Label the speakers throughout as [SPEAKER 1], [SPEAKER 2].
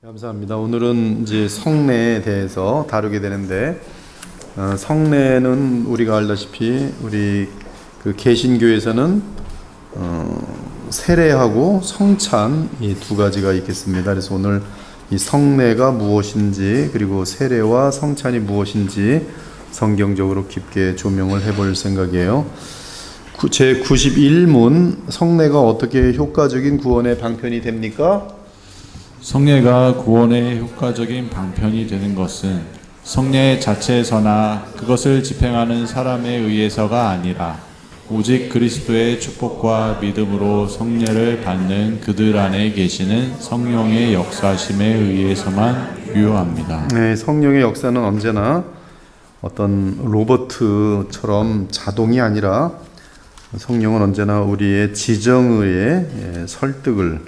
[SPEAKER 1] 감사합니다. 오늘은 이제 성례에 대해서 다루게 되는데, 성례는 우리가 알다시피 우리 그 개신교에서는 세례하고 성찬 이 두 가지가 있겠습니다. 그래서 오늘 이 성례가 무엇인지 그리고 세례와 성찬이 무엇인지 성경적으로 깊게 조명을 해볼 생각이에요. 제 91문 성례가 어떻게 효과적인 구원의 방편이 됩니까?
[SPEAKER 2] 성례가 구원의 효과적인 방편이 되는 것은 성례 자체에서나 그것을 집행하는 사람에 의해서가 아니라 오직 그리스도의 축복과 믿음으로 성례를 받는 그들 안에 계시는 성령의 역사심에 의해서만 유효합니다.
[SPEAKER 1] 네, 성령의 역사는 언제나 어떤 로버트처럼 자동이 아니라 성령은 언제나 우리의 지정의의 설득을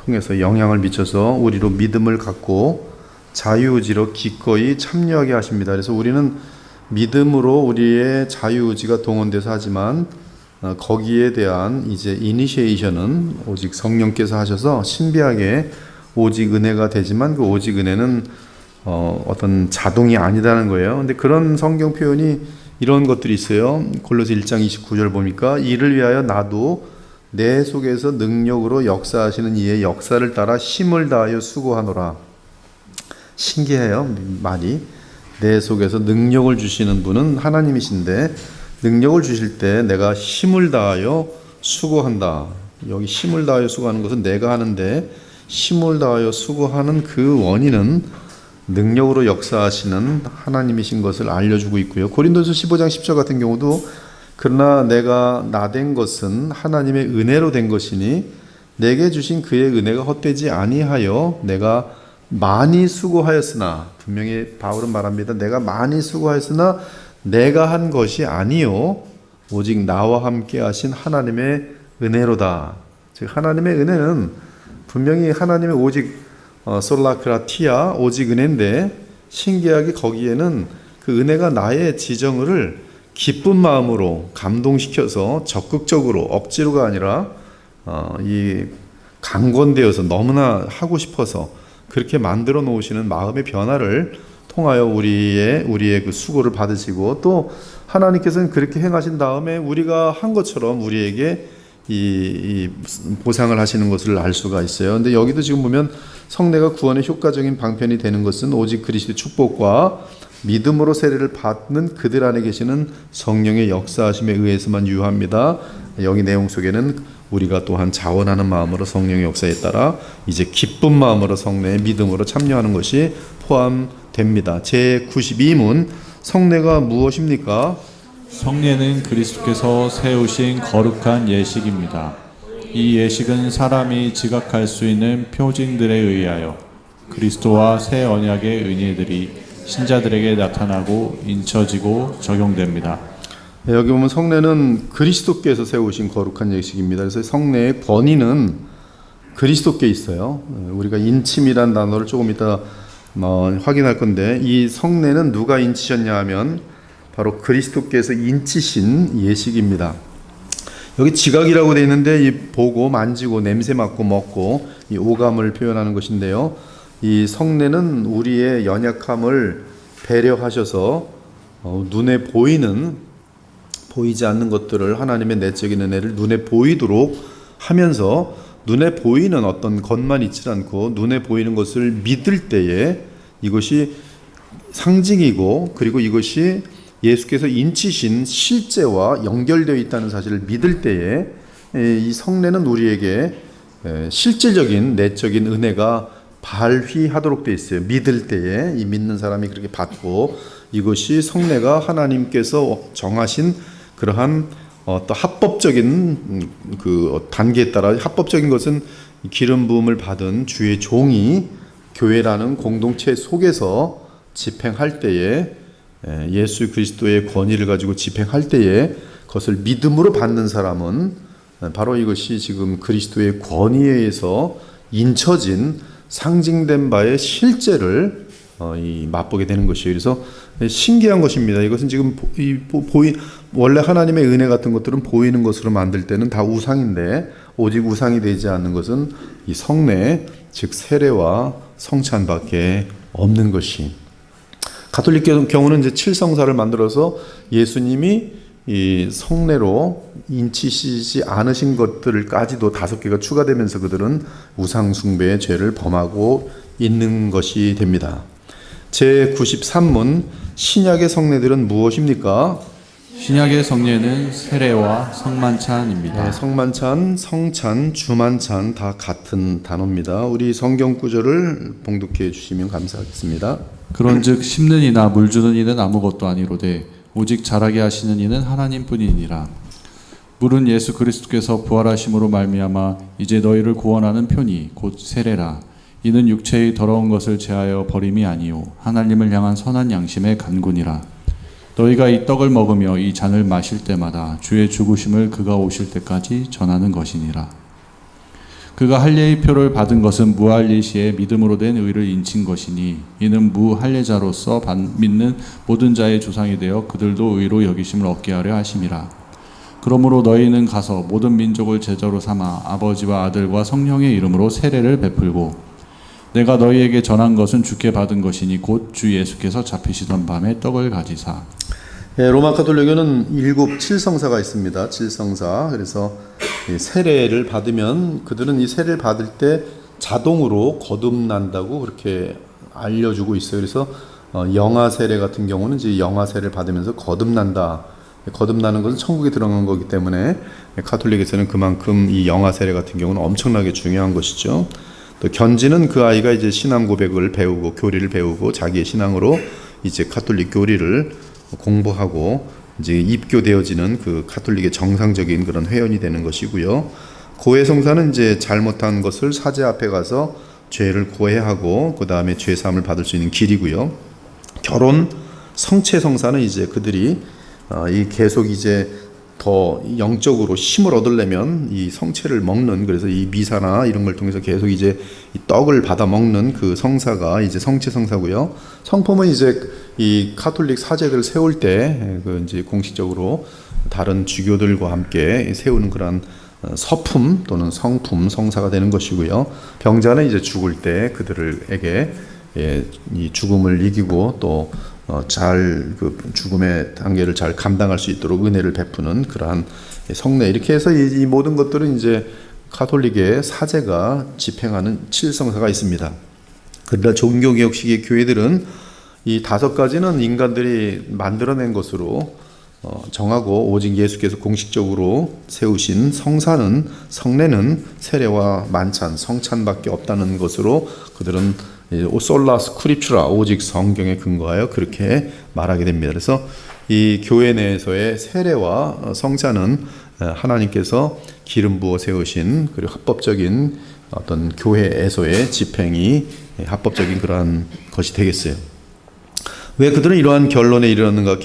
[SPEAKER 1] 통해서 영향을 미쳐서 우리로 믿음을 갖고 자유의지로 기꺼이 참여하게 하십니다. 그래서 우리는 믿음으로 우리의 자유의지가 동원돼서 하지만 거기에 대한 이제 이니시에이션은 오직 성령께서 하셔서 신비하게 오직 은혜가 되지만 그 오직 은혜는 어떤 자동이 아니라는 거예요. 근데 그런 성경 표현이 이런 것들이 있어요. 골로새 1장 29절 보니까 이를 위하여 나도 내 속에서 능력으로 역사하시는 이의 역사를 따라 힘을 다하여 수고하노라. 신기해요. 많이. 내 속에서 능력을 주시는 분은 하나님이신데 능력을 주실 때 내가 힘을 다하여 수고한다. 여기 힘을 다하여 수고하는 것은 내가 하는데 힘을 다하여 수고하는 그 원인은 능력으로 역사하시는 하나님이신 것을 알려주고 있고요. 고린도서 15장 10절 같은 경우도 그러나 내가 나된 것은 하나님의 은혜로 된 것이니 내게 주신 그의 은혜가 헛되지 아니하여 내가 많이 수고하였으나, 분명히 바울은 말합니다. 내가 많이 수고하였으나 내가 한 것이 아니요 오직 나와 함께 하신 하나님의 은혜로다. 즉 하나님의 은혜는 분명히 하나님의 오직 솔라크라티아 오직 은혜인데, 신기하게 거기에는 그 은혜가 나의 지정을 기쁜 마음으로 감동시켜서 적극적으로 억지로가 아니라 이 강권되어서 너무나 하고 싶어서 그렇게 만들어 놓으시는 마음의 변화를 통하여 우리의 그 수고를 받으시고, 또 하나님께서는 그렇게 행하신 다음에 우리가 한 것처럼 우리에게 이 보상을 하시는 것을 알 수가 있어요. 근데 여기도 지금 보면 성례가 구원의 효과적인 방편이 되는 것은 오직 그리스도의 축복과 믿음으로 세례를 받는 그들 안에 계시는 성령의 역사하심에 의해서만 유효합니다. 여기 내용 속에는 우리가 또한 자원하는 마음으로 성령의 역사에 따라 이제 기쁜 마음으로 성례에 믿음으로 참여하는 것이 포함됩니다. 제 92문 성례가 무엇입니까?
[SPEAKER 2] 성례는 그리스도께서 세우신 거룩한 예식입니다. 이 예식은 사람이 지각할 수 있는 표징들에 의하여 그리스도와 새 언약의 은혜들이 신자들에게 나타나고 인쳐지고 적용됩니다.
[SPEAKER 1] 여기 보면 성례는 그리스도께서 세우신 거룩한 예식입니다. 그래서 성례의 권위는 그리스도께 있어요. 우리가 인침이란 단어를 조금 이따 확인할 건데, 이 성례는 누가 인치셨냐 하면 바로 그리스도께서 인치신 예식입니다. 여기 지각이라고 되어 있는데 이 보고 만지고 냄새 맡고 먹고 이 오감을 표현하는 것인데요. 이 성례는 우리의 연약함을 배려하셔서 눈에 보이지 않는 것들을, 하나님의 내적인 은혜를 눈에 보이도록 하면서 눈에 보이는 어떤 것만 있지 않고 눈에 보이는 것을 믿을 때에 이것이 상징이고, 그리고 이것이 예수께서 인치신 실제와 연결되어 있다는 사실을 믿을 때에 이 성례는 우리에게 실질적인 내적인 은혜가 발휘하도록 되어 있어요. 믿을 때에 이 믿는 사람이 그렇게 받고, 이것이 성례가 하나님께서 정하신 그러한 또 합법적인 그 단계에 따라, 합법적인 것은 기름 부음을 받은 주의 종이 교회라는 공동체 속에서 집행할 때에, 예수 그리스도의 권위를 가지고 집행할 때에 그것을 믿음으로 받는 사람은 바로 이것이 지금 그리스도의 권위에 의해서 인쳐진 상징된 바의 실제를 맛보게 되는 것이에요. 그래서 신기한 것입니다. 이것은 지금 원래 하나님의 은혜 같은 것들은 보이는 것으로 만들 때는 다 우상인데, 오직 우상이 되지 않는 것은 이 성례, 즉 세례와 성찬밖에 없는 것이. 가톨릭 경우는 이제 칠성사를 만들어서 예수님이 이 성례로 인치시지 않으신 것들까지도 5개가 추가되면서 그들은 우상숭배의 죄를 범하고 있는 것이 됩니다. 제93문 신약의 성례들은 무엇입니까?
[SPEAKER 2] 신약의 성례는 세례와 성만찬입니다.
[SPEAKER 1] 네, 성만찬, 성찬, 주만찬 다 같은 단어입니다. 우리 성경 구절을 봉독해 주시면 감사하겠습니다.
[SPEAKER 2] 그런즉 심는 이나 물 주는 이는 아무것도 아니로되 오직 자라게 하시는 이는 하나님뿐이니라. 물은 예수 그리스도께서 부활하심으로 말미암아 이제 너희를 구원하는 표니 곧 세례라. 이는 육체의 더러운 것을 제하여 버림이 아니요 하나님을 향한 선한 양심의 간구니라. 너희가 이 떡을 먹으며 이 잔을 마실 때마다 주의 죽으심을 그가 오실 때까지 전하는 것이니라. 그가 할례의 표를 받은 것은 무할례 시에 믿음으로 된 의를 인친 것이니 이는 무할례자로서 믿는 모든 자의 조상이 되어 그들도 의로 여기심을 얻게 하려 하심이라. 그러므로 너희는 가서 모든 민족을 제자로 삼아 아버지와 아들과 성령의 이름으로 세례를 베풀고 내가 너희에게 전한 것은 주께 받은 것이니 곧 주 예수께서 잡히시던 밤에 떡을 가지사.
[SPEAKER 1] 예, 로마 가톨릭에는 7 칠성사가 있습니다. 칠성사. 그래서 세례를 받으면 그들은 이 세례를 받을 때 자동으로 거듭난다고 그렇게 알려주고 있어요. 그래서 영아 세례 같은 경우는 이제 영아 세례를 받으면서 거듭난다. 거듭나는 것은 천국에 들어간 거기 때문에 가톨릭에서는 그만큼 이 영아 세례 같은 경우는 엄청나게 중요한 것이죠. 또 견지는 그 아이가 이제 신앙 고백을 배우고 교리를 배우고 자기의 신앙으로 이제 가톨릭 교리를 공부하고 이제 입교되어지는 그 가톨릭의 정상적인 그런 회원이 되는 것이고요. 고해성사는 이제 잘못한 것을 사제 앞에 가서 죄를 고해하고 그 다음에 죄 사함을 받을 수 있는 길이고요. 결혼 성체성사는 이제 그들이 이 계속 이제 더 영적으로 힘을 얻으려면 이 성체를 먹는, 그래서 이 미사나 이런 걸 통해서 계속 이제 이 떡을 받아 먹는 그 성사가 이제 성체 성사고요. 성품은 이제 이 카톨릭 사제들 세울 때 그 이제 공식적으로 다른 주교들과 함께 세우는 그런 서품 또는 성품 성사가 되는 것이고요. 병자는 이제 죽을 때 그들에게 이 죽음을 이기고 또 잘 그 죽음의 단계를 잘 감당할 수 있도록 은혜를 베푸는 그러한 성례, 이렇게 해서 이 모든 것들은 이제 가톨릭의 사제가 집행하는 칠성사가 있습니다. 그러나 종교개혁식의 교회들은 이 5가지는 인간들이 만들어낸 것으로 정하고 오직 예수께서 공식적으로 세우신 성사는, 성례는 세례와 만찬, 성찬밖에 없다는 것으로 그들은 솔라 스크립추라, 오직 성경에 근거하여 그렇게 말하게 됩니다. 그래서 이 교회 내에서의 세례와 성찬은 하나님께서 기름 부어 세우신 그리고 합법적인 어떤 교회에서의 집행이 합법적인 그러한 것이 되겠어요. 왜 그들은 이러한 결론에 이르렀는가?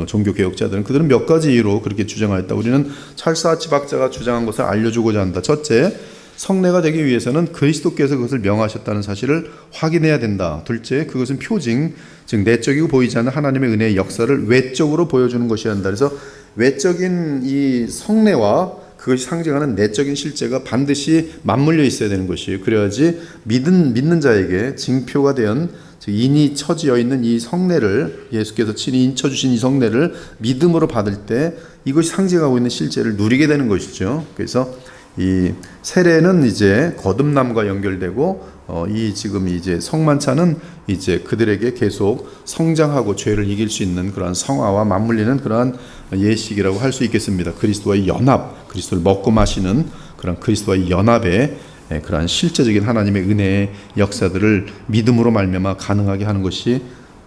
[SPEAKER 1] 종교 개혁자들은 그들은 몇 가지 이유로 그렇게 주장하였다. 우리는 찰스 아치 박사가 주장한 것을 알려주고자 한다. 첫째, 성례가 되기 위해서는 그리스도께서 그것을 명하셨다는 사실을 확인해야 된다. 둘째, 그것은 표징, 즉 내적이고 보이지 않는 하나님의 은혜의 역사를 외적으로 보여주는 것이어야 한다. 그래서 외적인 이 성례와 그것이 상징하는 내적인 실제가 반드시 맞물려 있어야 되는 것이에요. 그래야지 믿는 자에게 징표가 되은, 즉 인이 처지어 있는 이 성례를, 예수께서 친히 인쳐 주신 이 성례를 믿음으로 받을 때 이것이 상징하고 있는 실제를 누리게 되는 것이죠. 그래서 이 세례는 이제 거듭남과 연결되고 이 지금 이제 성만찬은 이제 그들에게 계속 성장하고 죄를 이길 수 있는 그러한 성화와 맞물리는 그러한 예식이라고 할 수 있겠습니다. 그리스도와의 연합, 그리스도를 먹고 마시는 그런 그리스도와의 연합의 그러한 실제적인 하나님의 은혜의 역사들을 믿음으로 말미암아 가능하게 하는 것이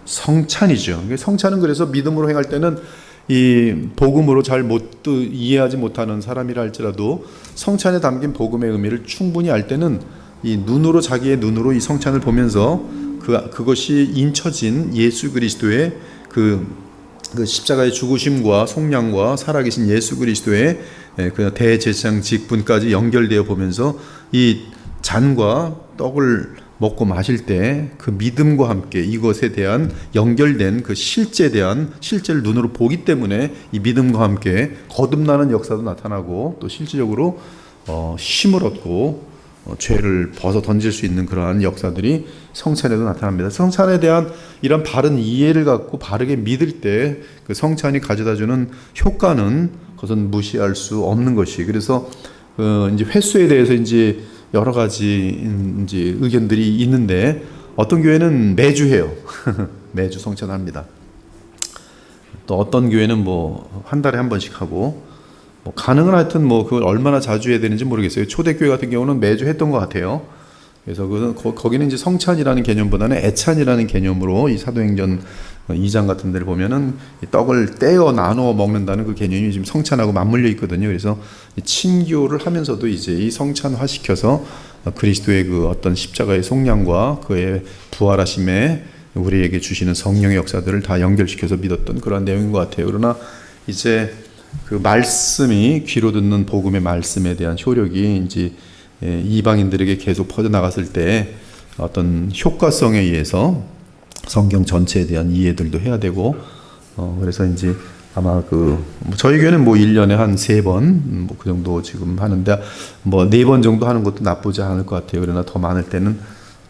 [SPEAKER 1] 성찬이죠. 성찬은 그래서 믿음으로 행할 때는 이 복음으로 잘 이해하지 못하는 사람이라 할지라도 성찬에 담긴 복음의 의미를 충분히 알 때는 이 눈으로, 자기의 눈으로 이 성찬을 보면서 그것이 인쳐진 예수 그리스도의 그 십자가의 죽으심과 속량과 살아계신 예수 그리스도의 그 대제사장 직분까지 연결되어 보면서 이 잔과 떡을 먹고 마실 때 그 믿음과 함께 이것에 대한 연결된 그 실제에 대한 실제를 눈으로 보기 때문에 이 믿음과 함께 거듭나는 역사도 나타나고 또 실질적으로 힘을 얻고 죄를 벗어 던질 수 있는 그러한 역사들이 성찬에도 나타납니다. 성찬에 대한 이런 바른 이해를 갖고 바르게 믿을 때 그 성찬이 가져다주는 효과는 그것은 무시할 수 없는 것이. 그래서 이제 횟수에 대해서 이제 여러 가지 이제 의견들이 있는데 어떤 교회는 매주 해요. 매주 성찬합니다. 또 어떤 교회는 뭐 한 달에 한 번씩 하고 뭐 가능은 하여튼 뭐 그걸 얼마나 자주 해야 되는지 모르겠어요. 초대교회 같은 경우는 매주 했던 것 같아요. 그래서 거기는 이제 성찬이라는 개념보다는 애찬이라는 개념으로 이 사도행전 2장 같은 데를 보면은 이 떡을 떼어 나누어 먹는다는 그 개념이 지금 성찬하고 맞물려 있거든요. 그래서 친교를 하면서도 이제 이 성찬화시켜서 그리스도의 그 어떤 십자가의 속량과 그의 부활하심에 우리에게 주시는 성령의 역사들을 다 연결시켜서 믿었던 그런 내용인 것 같아요. 그러나 이제 그 말씀이 귀로 듣는 복음의 말씀에 대한 효력이 이제 이방인들에게 계속 퍼져 나갔을 때 어떤 효과성에 의해서 성경 전체에 대한 이해들도 해야 되고 그래서 이제 아마 저희 교회는 뭐 1년에 한 3번 뭐 그 정도 지금 하는데 뭐 4번 정도 하는 것도 나쁘지 않을 것 같아요. 그러나 더 많을 때는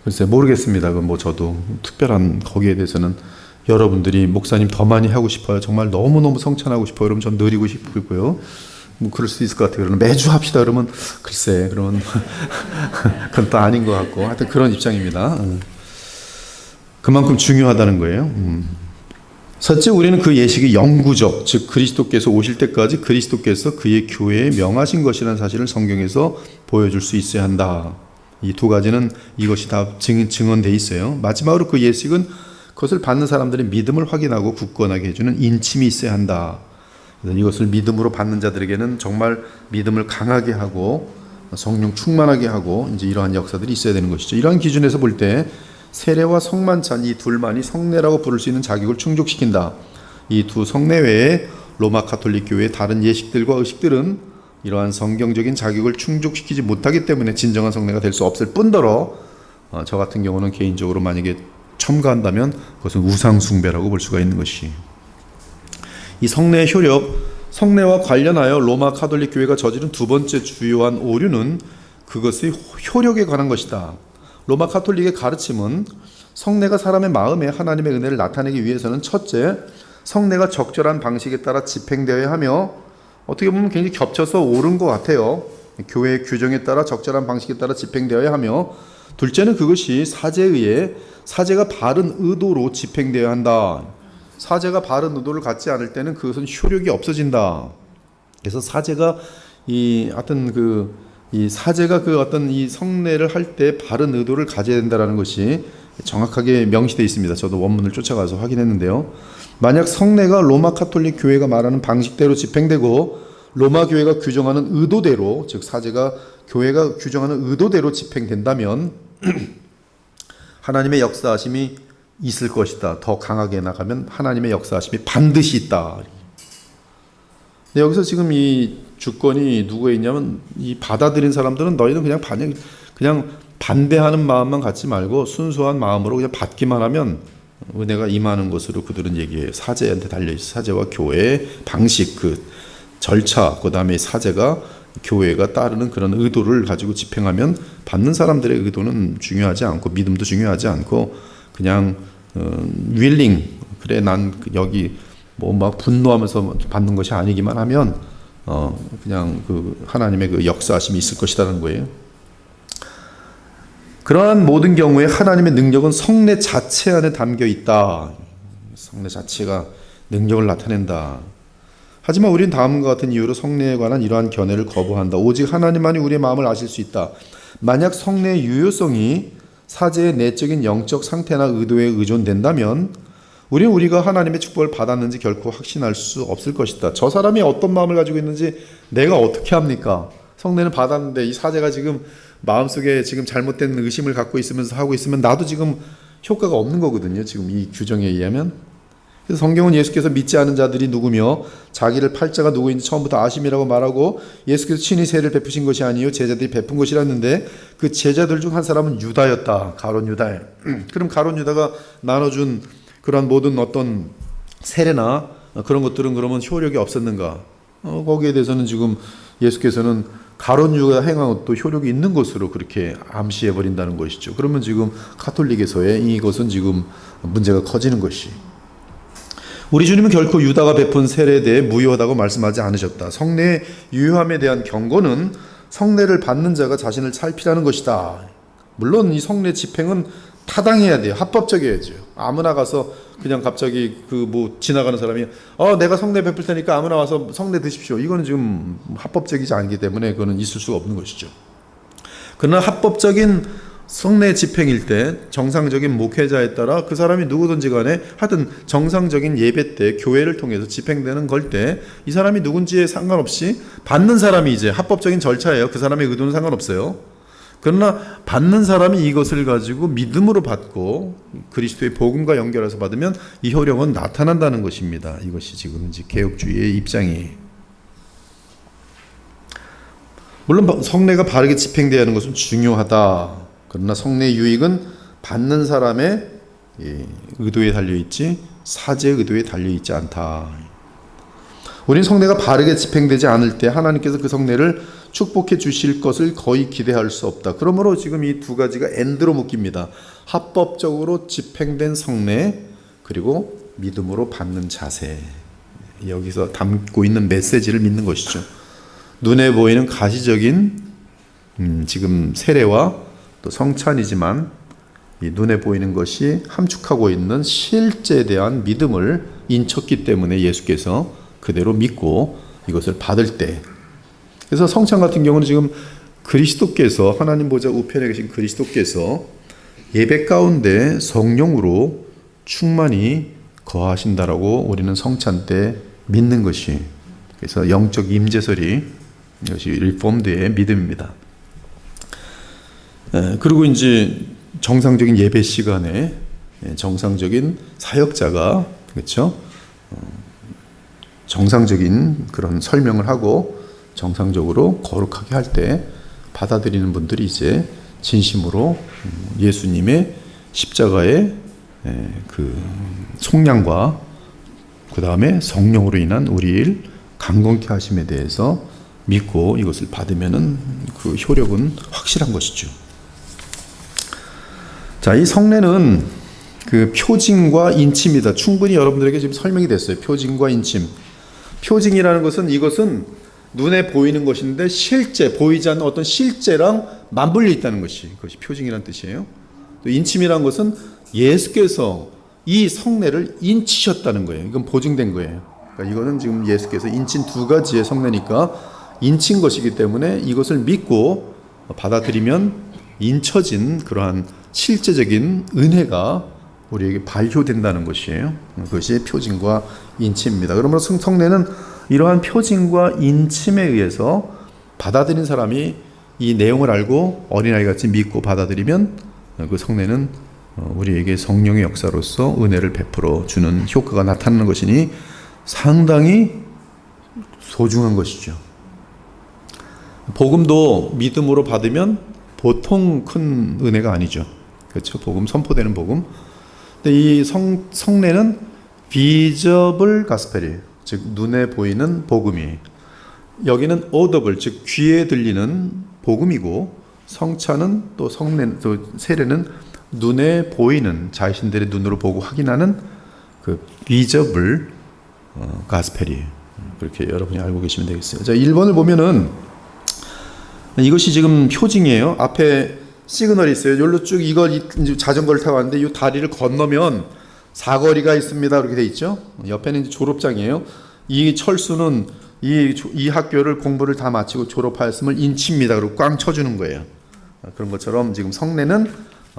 [SPEAKER 1] 글쎄 모르겠습니다. 뭐 저도 특별한 거기에 대해서는 여러분들이 목사님 더 많이 하고 싶어요. 정말 너무너무 성찬하고 싶어요. 그러면 전 느리고 싶고요. 뭐 그럴 수 있을 것 같아요. 그러면 매주 합시다. 그러면 글쎄 그러면 그건 또 아닌 것 같고 하여튼 그런 입장입니다. 그만큼 중요하다는 거예요. 첫째, 우리는 그 예식이 영구적, 즉 그리스도께서 오실 때까지 그리스도께서 그의 교회에 명하신 것이라는 사실을 성경에서 보여줄 수 있어야 한다. 이 두 가지는 이것이 다 증언되어 있어요. 마지막으로 그 예식은 그것을 받는 사람들의 믿음을 확인하고 굳건하게 해주는 인침이 있어야 한다. 그래서 이것을 믿음으로 받는 자들에게는 정말 믿음을 강하게 하고 성령 충만하게 하고 이제 이러한 역사들이 있어야 되는 것이죠. 이러한 기준에서 볼 때 세례와 성만찬 이 둘만이 성례라고 부를 수 있는 자격을 충족시킨다. 이 두 성례 외에 로마 가톨릭 교회의 다른 예식들과 의식들은 이러한 성경적인 자격을 충족시키지 못하기 때문에 진정한 성례가 될 수 없을 뿐더러 저 같은 경우는 개인적으로 만약에 첨가한다면 그것은 우상 숭배라고 볼 수가 있는 것이. 이 성례의 효력, 성례와 관련하여 로마 가톨릭 교회가 저지른 두 번째 주요한 오류는 그것의 효력에 관한 것이다. 로마 가톨릭의 가르침은 성례가 사람의 마음에 하나님의 은혜를 나타내기 위해서는 첫째, 성례가 적절한 방식에 따라 집행되어야 하며 어떻게 보면 굉장히 겹쳐서 옳은 것 같아요. 교회의 규정에 따라 적절한 방식에 따라 집행되어야 하며 둘째는 그것이 사제에 의해 사제가 바른 의도로 집행되어야 한다. 사제가 바른 의도를 갖지 않을 때는 그것은 효력이 없어진다. 그래서 사제가 이 사제가 그 어떤 이 성례를 할 때 바른 의도를 가져야 된다라는 것이 정확하게 명시되어 있습니다. 저도 원문을 쫓아가서 확인했는데요. 만약 성례가 로마 가톨릭 교회가 말하는 방식대로 집행되고 로마 교회가 규정하는 의도대로, 즉 사제가 교회가 규정하는 의도대로 집행된다면 하나님의 역사하심이 있을 것이다. 더 강하게 나가면 하나님의 역사하심이 반드시 있다. 근데 여기서 지금 이 주권이 누구에 있냐면 이 받아들인 사람들은 너희는 그냥 반대하는 마음만 갖지 말고 순수한 마음으로 그냥 받기만 하면 은혜가 임하는 것으로 그들은 얘기해요. 사제한테 달려있어. 사제와 교회의 방식, 그 절차, 그 다음에 사제가 교회가 따르는 그런 의도를 가지고 집행하면 받는 사람들의 의도는 중요하지 않고 믿음도 중요하지 않고 그냥 윌링, 그래 난 여기 뭐 막 분노하면서 받는 것이 아니기만 하면 그냥 그 하나님의 그 역사하심이 있을 것이라는 거예요. 그러한 모든 경우에 하나님의 능력은 성례 자체 안에 담겨 있다. 성례 자체가 능력을 나타낸다. 하지만 우리는 다음과 같은 이유로 성례에 관한 이러한 견해를 거부한다. 오직 하나님만이 우리의 마음을 아실 수 있다. 만약 성례의 유효성이 사제의 내적인 영적 상태나 의도에 의존된다면 우리는 우리가 하나님의 축복을 받았는지 결코 확신할 수 없을 것이다. 저 사람이 어떤 마음을 가지고 있는지 내가 어떻게 합니까? 성례는 받았는데 이 사제가 지금 마음속에 지금 잘못된 의심을 갖고 있으면서 하고 있으면 나도 지금 효과가 없는 거거든요. 지금 이 규정에 의하면. 그래서 성경은 예수께서 믿지 않은 자들이 누구며 자기를 팔자가 누구인지 처음부터 아심이라고 말하고 예수께서 친히 세를 베푸신 것이 아니요 제자들이 베푼 것이라 했는데 그 제자들 중 한 사람은 유다였다. 가론 유다. 그럼 가론 유다가 나눠준 그런 모든 어떤 세례나 그런 것들은 그러면 효력이 없었는가? 거기에 대해서는 지금 예수께서는 가론유가 행한 것도 효력이 있는 것으로 그렇게 암시해 버린다는 것이죠. 그러면 지금 카톨릭에서의 이것은 지금 문제가 커지는 것이, 우리 주님은 결코 유다가 베푼 세례에 대해 무효하다고 말씀하지 않으셨다. 성례의 유효함에 대한 경고는 성례를 받는 자가 자신을 살피라는 것이다. 물론 이 성례 집행은 타당해야 돼요. 합법적이어야죠. 아무나 가서 그냥 갑자기 지나가는 사람이 내가 성례 베풀 테니까 아무나 와서 성례 드십시오, 이거는 지금 합법적이지 않기 때문에 그거는 있을 수가 없는 것이죠. 그러나 합법적인 성례 집행일 때 정상적인 목회자에 따라 그 사람이 누구든지 간에 하여튼 정상적인 예배 때 교회를 통해서 집행되는 걸 때 이 사람이 누군지에 상관없이 받는 사람이 이제 합법적인 절차예요. 그 사람의 의도는 상관없어요. 그러나 받는 사람이 이것을 가지고 믿음으로 받고 그리스도의 복음과 연결해서 받으면 이 효력은 나타난다는 것입니다. 이것이 지금 이제 개혁주의의 입장이에요. 물론 성례가 바르게 집행되어야 하는 것은 중요하다. 그러나 성례의 유익은 받는 사람의 의도에 달려있지 사제의 의도에 달려있지 않다. 우리는 성례가 바르게 집행되지 않을 때 하나님께서 그 성례를 축복해 주실 것을 거의 기대할 수 없다. 그러므로 지금 이 두 가지가 엔드로 묶입니다. 합법적으로 집행된 성례, 그리고 믿음으로 받는 자세. 여기서 담고 있는 메시지를 믿는 것이죠. 눈에 보이는 가시적인 지금 세례와 또 성찬이지만 이 눈에 보이는 것이 함축하고 있는 실제에 대한 믿음을 인쳤기 때문에 예수께서 그대로 믿고 이것을 받을 때, 그래서 성찬 같은 경우는 지금 그리스도께서, 하나님 보좌 우편에 계신 그리스도께서 예배 가운데 성령으로 충만히 거하신다라고 우리는 성찬 때 믿는 것이, 그래서 영적 임재설이 이것이 리폼드의 믿음입니다. 그리고 이제 정상적인 예배 시간에 정상적인 사역자가, 그렇죠? 정상적인 그런 설명을 하고 정상적으로 거룩하게 할 때 받아들이는 분들이 이제 진심으로 예수님의 십자가의 그 속량과 그 다음에 성령으로 인한 우리를 강건케 하심에 대해서 믿고 이것을 받으면은 그 효력은 확실한 것이죠. 자, 이 성례는 그 표징과 인침이다. 충분히 여러분들에게 지금 설명이 됐어요. 표징과 인침. 표징이라는 것은 이것은 눈에 보이는 것인데 실제 보이지 않는 어떤 실제랑 맞물려 있다는 것이, 그것이 표징이라는 뜻이에요. 또 인침이라는 것은 예수께서 이 성례를 인치셨다는 거예요. 이건 보증된 거예요. 그러니까 이거는 지금 예수께서 인친 두 가지의 성례니까 인친 것이기 때문에 이것을 믿고 받아들이면 인쳐진 그러한 실제적인 은혜가 우리에게 발효된다는 것이에요. 그것이 표징과 인침입니다. 그러므로 성례는 이러한 표징과 인침에 의해서 받아들인 사람이 이 내용을 알고 어린아이같이 믿고 받아들이면 그 성례는 우리에게 성령의 역사로서 은혜를 베풀어 주는 효과가 나타나는 것이니 상당히 소중한 것이죠. 복음도 믿음으로 받으면 보통 큰 은혜가 아니죠. 그렇죠? 복음, 선포되는 복음. 근데 이 성례는 비저블 가스펠이에요. 즉 눈에 보이는 복음이, 여기는 오더블, 즉 귀에 들리는 복음이고, 성찬은 또 세례는 눈에 보이는, 자신들의 눈으로 보고 확인하는 그 비저블 가스펠이에요. 그렇게 여러분이 알고 계시면 되겠어요. 자, 1번을 보면은 이것이 지금 표징이에요. 앞에 시그널이 있어요. 여기로 쭉 이걸 자전거를 타고 왔는데 이 다리를 건너면 사거리가 있습니다. 그렇게 돼 있죠. 옆에는 이제 졸업장이에요. 이 철수는 이 학교를 공부를 다 마치고 졸업하였음을 인치입니다. 그리고 꽝 쳐주는 거예요. 그런 것처럼 지금 성례는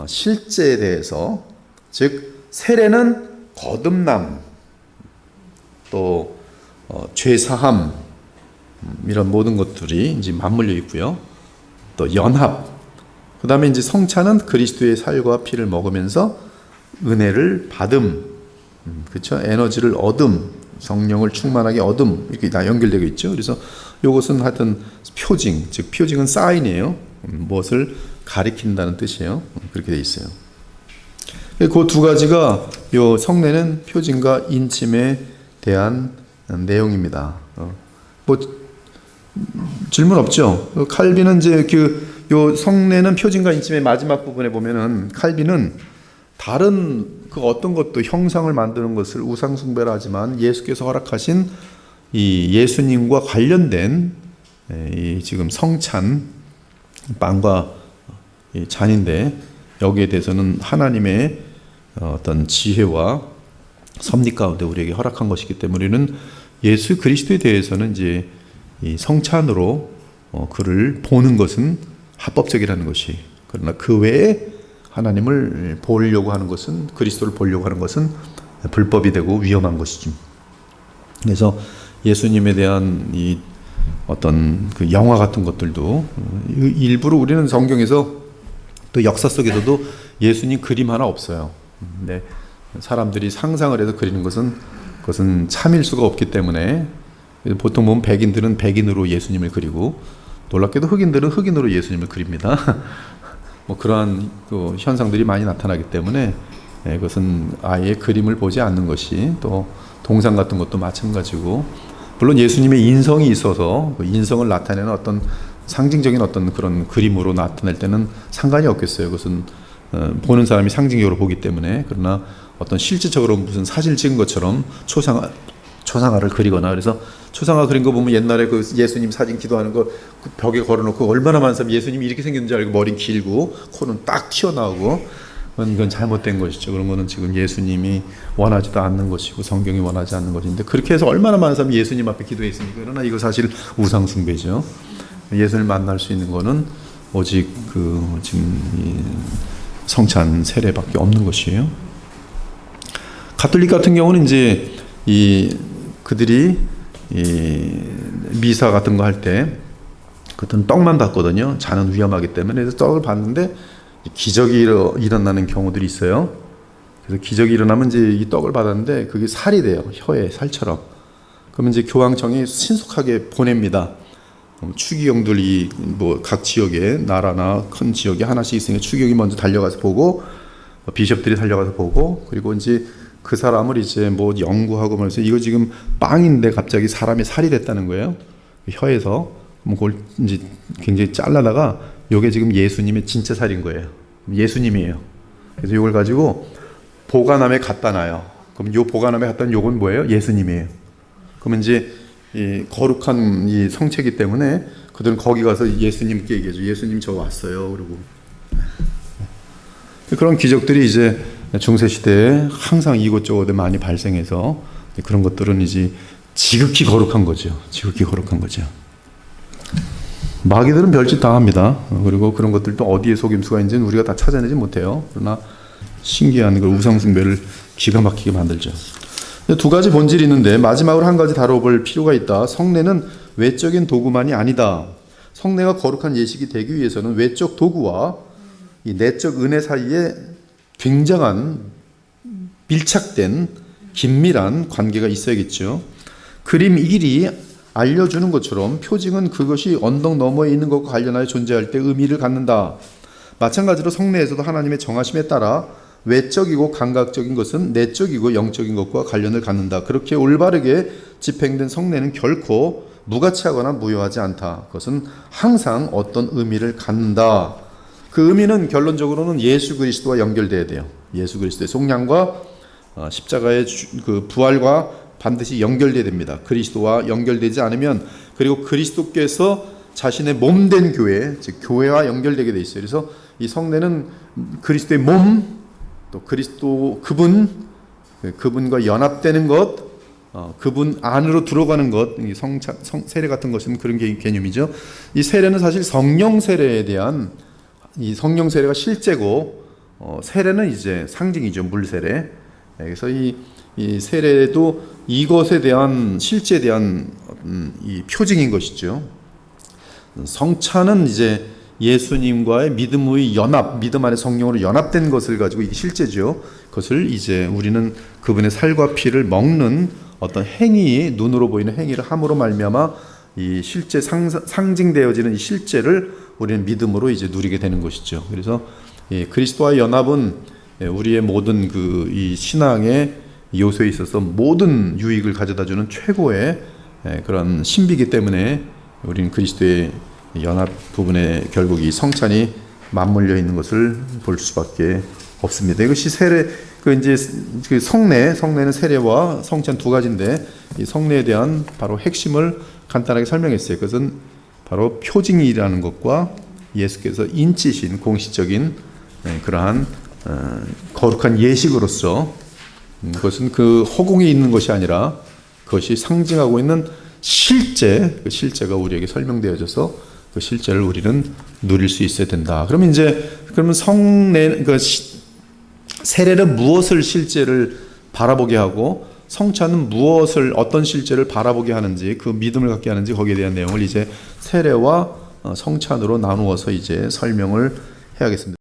[SPEAKER 1] 실제에 대해서, 즉 세례는 거듭남, 또 죄사함, 이런 모든 것들이 이제 맞물려 있고요. 또 연합, 그 다음에 이제 성찬은 그리스도의 살과 피를 먹으면서 은혜를 받음, 그렇죠? 에너지를 얻음, 성령을 충만하게 얻음, 이렇게 다 연결되어 있죠. 그래서 이것은 하여튼 표징, 즉 표징은 사인이에요. 무엇을 가리킨다는 뜻이에요. 그렇게 되어 있어요. 그 두 가지가 요 성례는 표징과 인침에 대한 내용입니다. 뭐 질문 없죠. 칼빈은 이제 요 성례는 표징과 인침의 마지막 부분에 보면은 칼빈은 다른 그 어떤 것도 형상을 만드는 것을 우상 숭배를 하지만 예수께서 허락하신 이 예수님과 관련된 이 지금 성찬 빵과 이 잔인데 여기에 대해서는 하나님의 어떤 지혜와 섭리 가운데 우리에게 허락한 것이기 때문에 우리는 예수 그리스도에 대해서는 이제 이 성찬으로 그를 보는 것은 합법적이라는 것이, 그러나 그 외에 하나님을 보려고 하는 것은, 그리스도를 보려고 하는 것은 불법이 되고 위험한 것이죠. 그래서 예수님에 대한 이 어떤 그 영화 같은 것들도 일부러 우리는 성경에서 또 역사 속에서도 예수님 그림 하나 없어요. 근데 사람들이 상상을 해서 그리는 그것은 참일 수가 없기 때문에 보통 보면 백인들은 백인으로 예수님을 그리고 놀랍게도 흑인들은 흑인으로 예수님을 그립니다. 뭐 그러한 그 현상들이 많이 나타나기 때문에 그것은 아예 그림을 보지 않는 것이, 또 동상 같은 것도 마찬가지고, 물론 예수님의 인성이 있어서 그 인성을 나타내는 어떤 상징적인 어떤 그런 그림으로 나타낼 때는 상관이 없겠어요. 그것은 보는 사람이 상징적으로 보기 때문에. 그러나 어떤 실질적으로 무슨 사진을 찍은 것처럼 초상화를 그리거나, 그래서 초상화 그린 거 보면 옛날에 그 예수님 사진 기도하는 거 그 벽에 걸어놓고 얼마나 많은 사람이 예수님이 이렇게 생겼는지 알고 머리는 길고 코는 딱 튀어나오고, 그건 잘못된 것이죠. 그런 거는 지금 예수님이 원하지도 않는 것이고 성경이 원하지 않는 것인데, 그렇게 해서 얼마나 많은 사람이 예수님 앞에 기도했습니까? 그러나 이거 사실 우상숭배죠. 예수님을 만날 수 있는 거는 오직 그 지금 이 성찬 세례밖에 없는 것이에요. 가톨릭 같은 경우는 이제 그들이 미사 같은 거 할 때 그것은 떡만 받거든요. 잔은 위험하기 때문에. 그래서 떡을 받는데 기적이 일어나는 경우들이 있어요. 그래서 기적이 일어나면 이제 이 떡을 받았는데 그게 살이 돼요. 혀에 살처럼. 그러면 이제 교황청이 신속하게 보냅니다. 추기경들이 뭐 각 지역에, 나라나 큰 지역에 하나씩 있으니까 추기경이 먼저 달려가서 보고, 비숍들이 달려가서 보고, 그리고 이제 그 사람을 이제 뭐 연구하고 말해서 이거 지금 빵인데 갑자기 사람이 살이 됐다는 거예요. 혀에서. 그걸 이제 굉장히 잘라다가 요게 지금 예수님의 진짜 살인 거예요. 예수님이에요. 그래서 이걸 가지고 보관함에 갖다 놔요. 그럼 요 보관함에 갖다 놓은 요건 뭐예요? 예수님이에요. 그러면 이제 이 거룩한 이 성체이기 때문에 그들은 거기 가서 예수님께 얘기해줘. 예수님 저 왔어요. 그리고 그런 기적들이 이제 중세 시대에 항상 이곳저곳에 많이 발생해서 그런 것들은 이제 지극히 거룩한 거죠. 지극히 거룩한 거죠. 마귀들은 별짓 다 합니다. 그리고 그런 것들도 어디에 속임수가 있는지는 우리가 다 찾아내지 못해요. 그러나 신기한 그 우상숭배를 기가 막히게 만들죠. 두 가지 본질이 있는데 마지막으로 한 가지 다뤄볼 필요가 있다. 성례는 외적인 도구만이 아니다. 성례가 거룩한 예식이 되기 위해서는 외적 도구와 이 내적 은혜 사이에 굉장한 밀착된 긴밀한 관계가 있어야겠죠. 그림 1이 알려주는 것처럼 표징은 그것이 언덕 너머에 있는 것과 관련하여 존재할 때 의미를 갖는다. 마찬가지로 성례에서도 하나님의 정하심에 따라 외적이고 감각적인 것은 내적이고 영적인 것과 관련을 갖는다. 그렇게 올바르게 집행된 성례는 결코 무가치하거나 무효하지 않다. 그것은 항상 어떤 의미를 갖는다. 그 의미는 결론적으로는 예수 그리스도와 연결돼야 돼요. 예수 그리스도의 속량과 십자가의 그 부활과 반드시 연결돼야 됩니다. 그리스도와 연결되지 않으면, 그리고 그리스도께서 자신의 몸된 교회, 즉 교회와 연결되게 돼 있어요. 그래서 이 성례는 그리스도의 몸, 또 그리스도 그분과 연합되는 것, 그분 안으로 들어가는 것, 세례 같은 것은 그런 개념이죠. 이 세례는 사실 성령 세례에 대한, 이 성령 세례가 실제고, 세례는 이제 상징이죠. 물 세례. 그래서 이 세례도 이것에 대한 실제에 대한 이 표징인 것이죠. 성찬은 이제 예수님과의 믿음의 연합, 믿음 안에 성령으로 연합된 것을 가지고 이게 실제죠. 그것을 이제 우리는 그분의 살과 피를 먹는 어떤 행위, 눈으로 보이는 행위를 함으로 말미암아 이 실제 상징되어지는 이 실제를 우리는 믿음으로 이제 누리게 되는 것이죠. 그래서 그리스도와의 연합은 우리의 모든 그 이 신앙의 요소에 있어서 모든 유익을 가져다주는 최고의 그런 신비이기 때문에 우리는 그리스도의 연합 부분에 결국 이 성찬이 맞물려 있는 것을 볼 수밖에 없습니다. 이것이 세례, 그 성례는 세례와 성찬 두 가지인데, 이 성례에 대한 바로 핵심을 간단하게 설명했어요. 그것은 바로 표징이라는 것과 예수께서 인치신 공식적인 그러한 거룩한 예식으로서, 그것은 그 허공에 있는 것이 아니라 그것이 상징하고 있는 실제, 그 실제가 우리에게 설명되어져서 그 실제를 우리는 누릴 수 있어야 된다. 그러면 성례, 세례는 무엇을 실제를 바라보게 하고 성찬은 무엇을, 어떤 실제를 바라보게 하는지, 그 믿음을 갖게 하는지, 거기에 대한 내용을 이제 세례와 성찬으로 나누어서 이제 설명을 해야겠습니다.